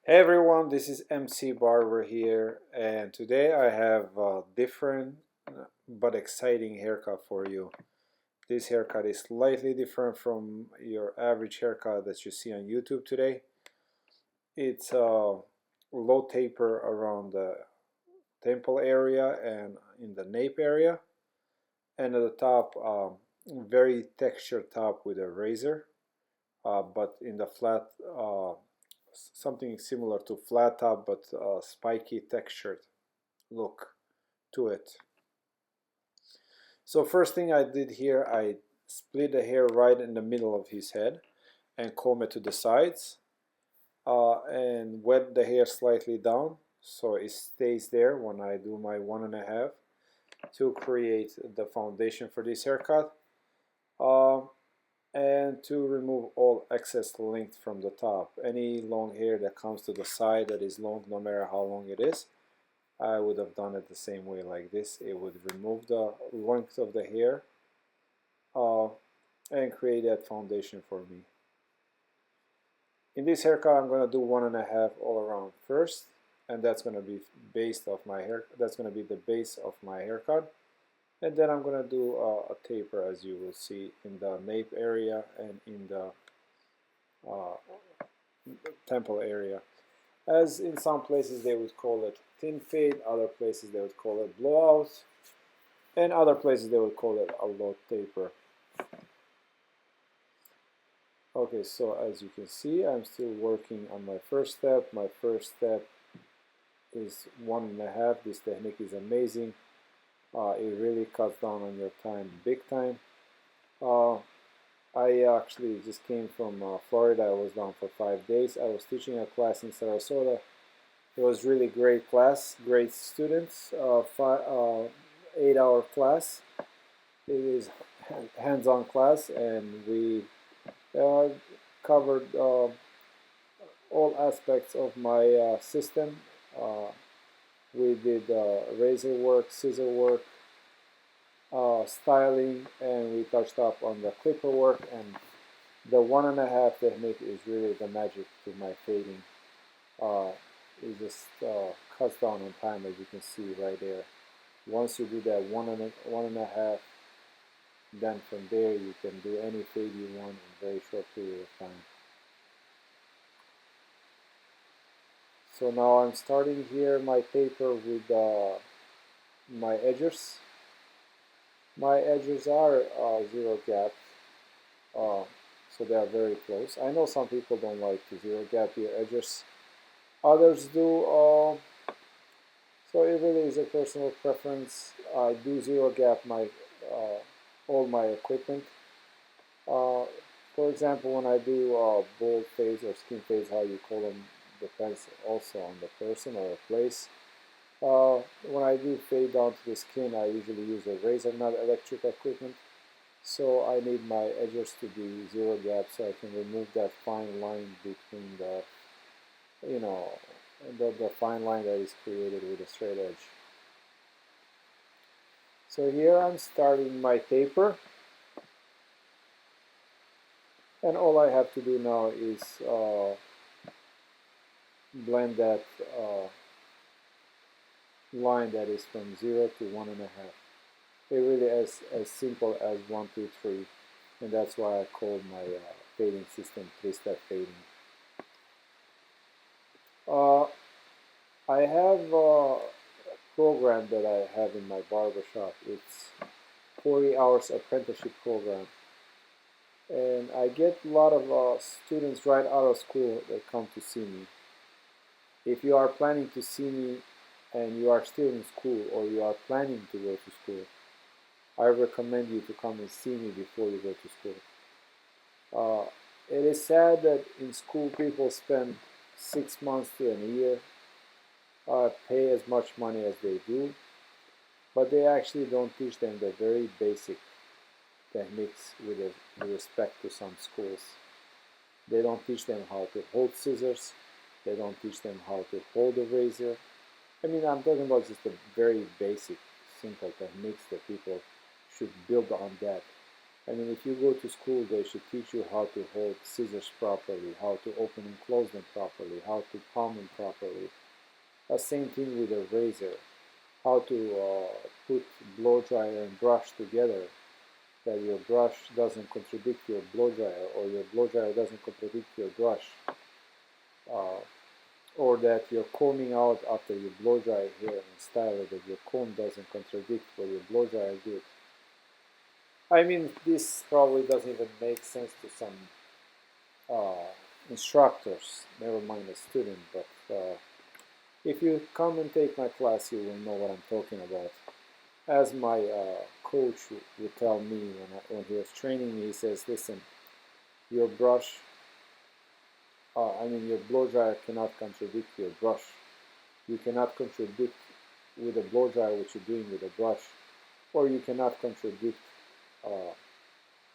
Hey everyone, this is MC Barber here, and today I have a different but exciting haircut for you. This haircut is slightly different from your average haircut that you see on YouTube today. It's a low taper around the temple area and in the nape area, and at the top, very textured top with a razor, but in the flat something similar to flat top but spiky textured look to it. So first thing I did here, I split the hair right in the middle of his head and comb it to the sides and wet the hair slightly down so it stays there when I do my 1.5 to create the foundation for this haircut. Uh, and to remove all excess length from the top. Any long hair that comes to the side that is long, no matter how long it is, I would have done it the same way like this. It would remove the length of the hair uh, and create that foundation for me. In this haircut, I'm going to do 1.5 all around first, and that's going to be based off my hair. That's going to be the base of my haircut. And then I'm going to do a taper, as you will see, in the nape area and in the uh, temple area. As in some places they would call it thin fade, other places they would call it blowout, and other places they would call it a low taper. Okay, so as you can see, I'm still working on my first step. My first step is 1.5. This technique is amazing. It really cuts down on your time big time. I actually just came from Florida. I was down for 5 days. I was teaching a class in Sarasota. It was really great class, great students. 8-hour class. It is hands-on class, and we covered all aspects of my system. We did razor work, scissor work, styling, and we touched up on the clipper work, and the 1.5 technique is really the magic to my fading. It just cuts down on time, as you can see right there. Once you do that 1.5, then from there you can do any fade you want in a very short period of time. So now I'm starting here my taper with my edges. My edges are zero gap, so they are very close. I know some people don't like to zero gap your edges. Others do, so it really is a personal preference. I do zero gap my all my equipment. For example, when I do bald fades or skin fades, how you call them, depends also on the person or a place. When I do fade down to the skin, I usually use a razor, not electric equipment. So I need my edges to be zero gap so I can remove that fine line between the, the fine line that is created with a straight edge. So here I'm starting my taper. And all I have to do now is blend that line that is from 0 to 1.5. It really is as simple as 1, 2, 3, and that's why I call my fading system 3-step fading. I have a program that I have in my barber shop. It's 40 hours apprenticeship program, and I get a lot of students right out of school that come to see me. If you are planning to see me and you are still in school or you are planning to go to school, I recommend you to come and see me before you go to school. It is sad that in school people spend 6 months to a year, pay as much money as they do, but they actually don't teach them the very basic techniques with respect to some schools. They don't teach them how to hold scissors. They don't teach them how to hold a razor. I mean, I'm talking about just the very basic, simple techniques that people should build on that. I mean, if you go to school, they should teach you how to hold scissors properly, how to open and close them properly, how to palm them properly. The same thing with a razor, how to put blow dryer and brush together, that your brush doesn't contradict your blow dryer, or your blow dryer doesn't contradict your brush, uh, or that you're combing out after you blow dry hair and style it, that your comb doesn't contradict what your blow dryer did. I mean, this probably doesn't even make sense to some instructors, never mind a student, but if you come and take my class, you will know what I'm talking about. As my coach would tell me when he was training me, he says, listen, your brush, your blow dryer cannot contradict your brush. You cannot contradict with a blow dryer what you're doing with a brush, or you cannot contradict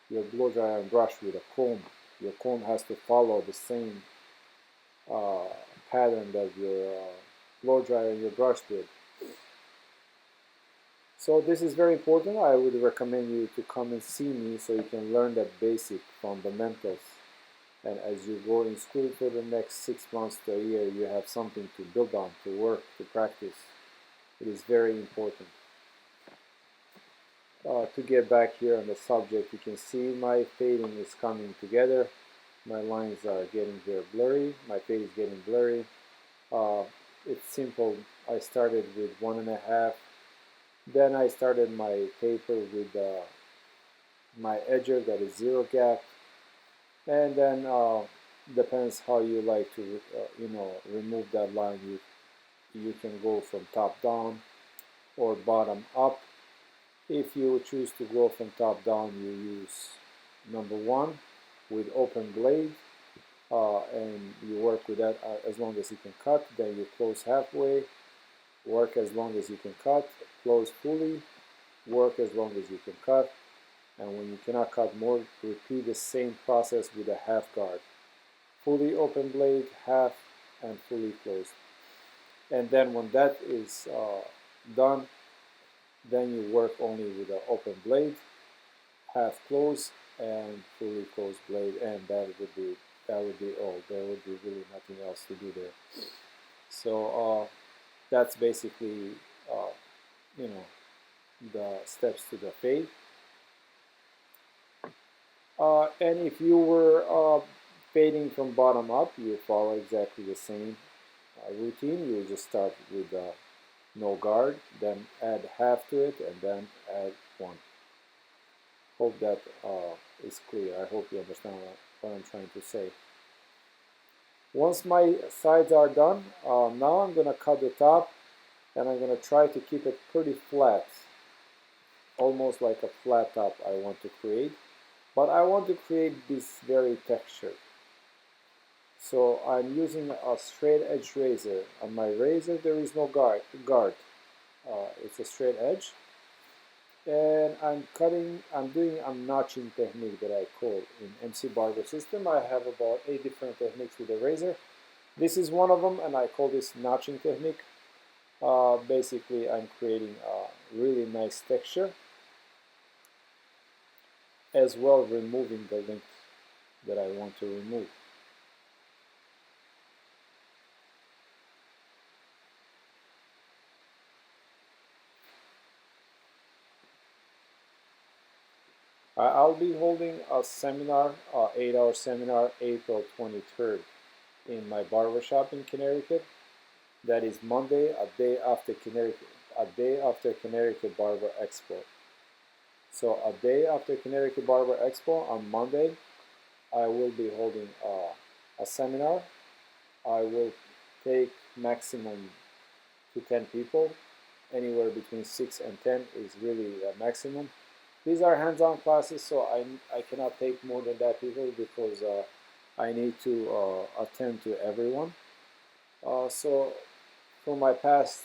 your blow dryer and brush with a comb. Your comb has to follow the same pattern that your blow dryer and your brush did. So this is very important. I would recommend you to come and see me so you can learn that basic fundamentals. And as you go in school for the next 6 months to a year, you have something to build on, to work, to practice. It is very important. To get back here on the subject, you can see my fading is coming together. My lines are getting very blurry. My fade is getting blurry. It's simple. I started with 1.5. Then I started my taper with my edger that is 0 gap. And then depends how you like to remove that line. You can go from top down or bottom up. If you choose to go from top down, you use number 1 with open blade, and you work with that as long as you can cut. Then you close halfway, work as long as you can cut, close fully, work as long as you can cut, and when you cannot cut more, repeat the same process with a half guard. Fully open blade, half, and fully closed. And then when that is done, then you work only with an open blade, half close, and fully closed blade, and that would be all. There would be really nothing else to do there. So that's basically the steps to the fade. And if you were fading from bottom up, you follow exactly the same routine. You just start with no guard, then add half to it, and then add 1. Hope that is clear. I hope you understand what I'm trying to say. Once my sides are done, now I'm going to cut the top, and I'm going to try to keep it pretty flat, almost like a flat top I want to create. But I want to create this very texture. So I'm using a straight edge razor. On my razor there is no guard. It's a straight edge. And I'm doing a notching technique that I call in MC Barber system. I have about 8 different techniques with the razor. This is one of them, and I call this notching technique. Basically I'm creating a really nice texture, as well removing the length that I want to remove. I'll be holding a seminar, 8-hour seminar, April 23rd in my barbershop in Connecticut. That is Monday, a day after Connecticut Barber Expo. So a day after Connecticut Barber Expo, on Monday, I will be holding a seminar. I will take maximum to 10 people. Anywhere between 6 and 10 is really a maximum. These are hands-on classes, so I cannot take more than that people because I need to attend to everyone. So for my past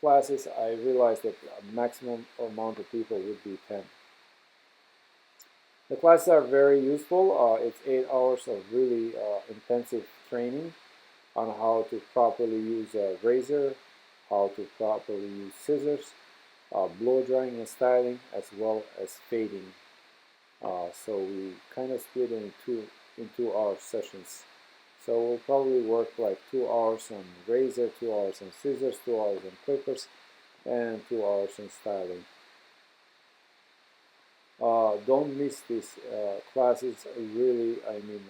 classes, I realized that a maximum amount of people would be 10. The classes are very useful. It's 8 hours of really intensive training on how to properly use a razor, how to properly use scissors, blow drying and styling, as well as fading. So we kind of split it in 2 hour sessions. So we'll probably work like 2 hours on razor, 2 hours on scissors, 2 hours on clippers, and 2 hours on styling. Don't miss these classes. Really, I mean,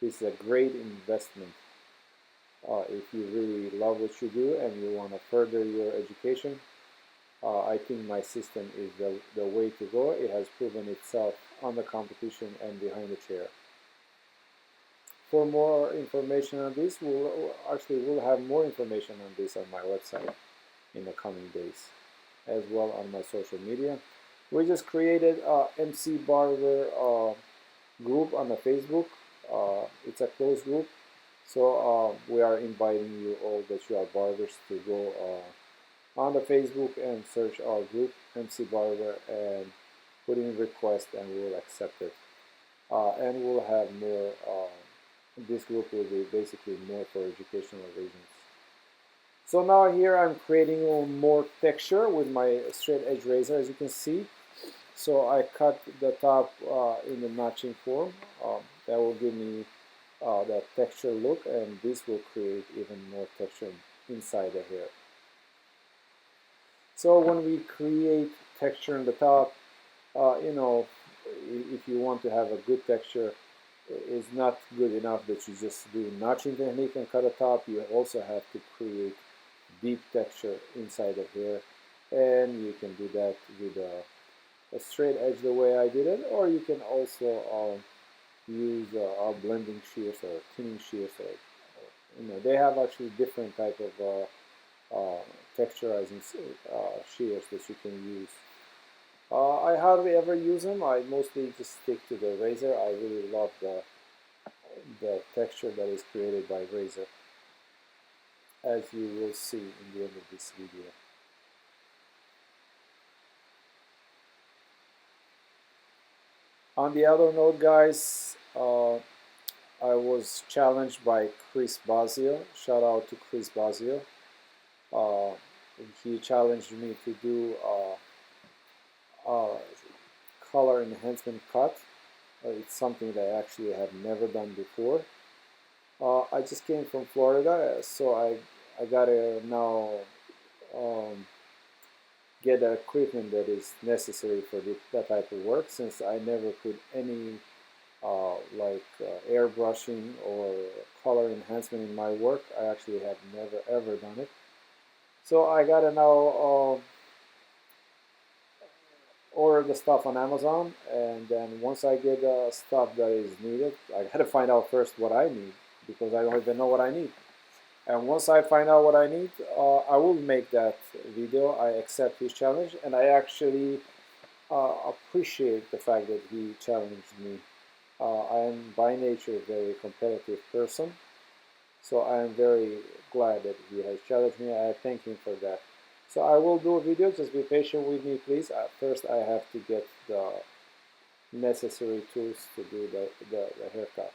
this is a great investment. If you really love what you do and you want to further your education, I think my system is the way to go. It has proven itself on the competition and behind the chair. For more information on this, we'll have more information on this on my website in the coming days, as well on my social media. We just created a MC Barber group on the Facebook. It's a closed group, so we are inviting you all that you are barbers to go on the Facebook and search our group, MC Barber, and put in request, and we'll accept it. And we'll have more. This group will be basically more for educational reasons. So now here I'm creating a little more texture with my straight edge razor, as you can see. So I cut the top in the notching form. That will give me that texture look, and this will create even more texture inside the hair. So when we create texture on the top, you know, if you want to have a good texture, it's not good enough that you just do notching technique and cut a top. You also have to create deep texture inside the hair, and you can do that with a straight edge the way I did it, or you can also use blending shears or thinning shears. Or, they have actually different type of texturizing shears that you can use. I hardly ever use them. I mostly just stick to the razor. I really love the texture that is created by razor, as you will see in the end of this video. On the other note, guys, I was challenged by Chris Bazio. Shout out to Chris Bazio. He challenged me to do color enhancement cut. It's something that I actually have never done before. I just came from Florida, so I gotta now get the equipment that is necessary for that type of work, since I never put any airbrushing or color enhancement in my work. I actually have never ever done it. So I gotta now order the stuff on Amazon, and then once I get the stuff that is needed, I gotta find out first what I need, because I don't even know what I need. And once I find out what I need, I will make that video. I accept his challenge, and I actually appreciate the fact that he challenged me. I am by nature a very competitive person, so I am very glad that he has challenged me. I thank him for that. So I will do a video. Just be patient with me, please. First, I have to get the necessary tools to do the haircut.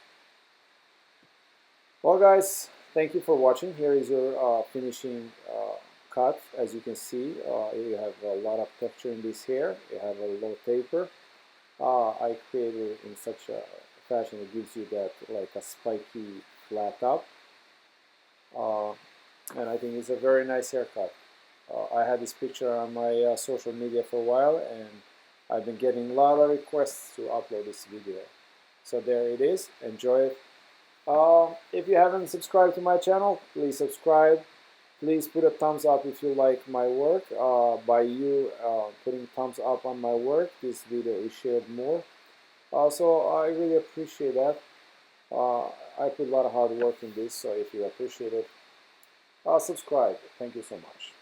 Well, guys, thank you for watching. Here is your finishing cut. As you can see, you have a lot of texture in this hair. You have a low taper. I created it in such a fashion that gives you that like a spiky flat top. And I think it's a very nice haircut. I had this picture on my social media for a while, and I've been getting a lot of requests to upload this video. So there it is. Enjoy it. If you haven't subscribed to my channel, please subscribe. Please put a thumbs up if you like my work. By you putting thumbs up on my work, this video is shared more. So I really appreciate that. I put a lot of hard work in this, so if you appreciate it, subscribe. Thank you so much.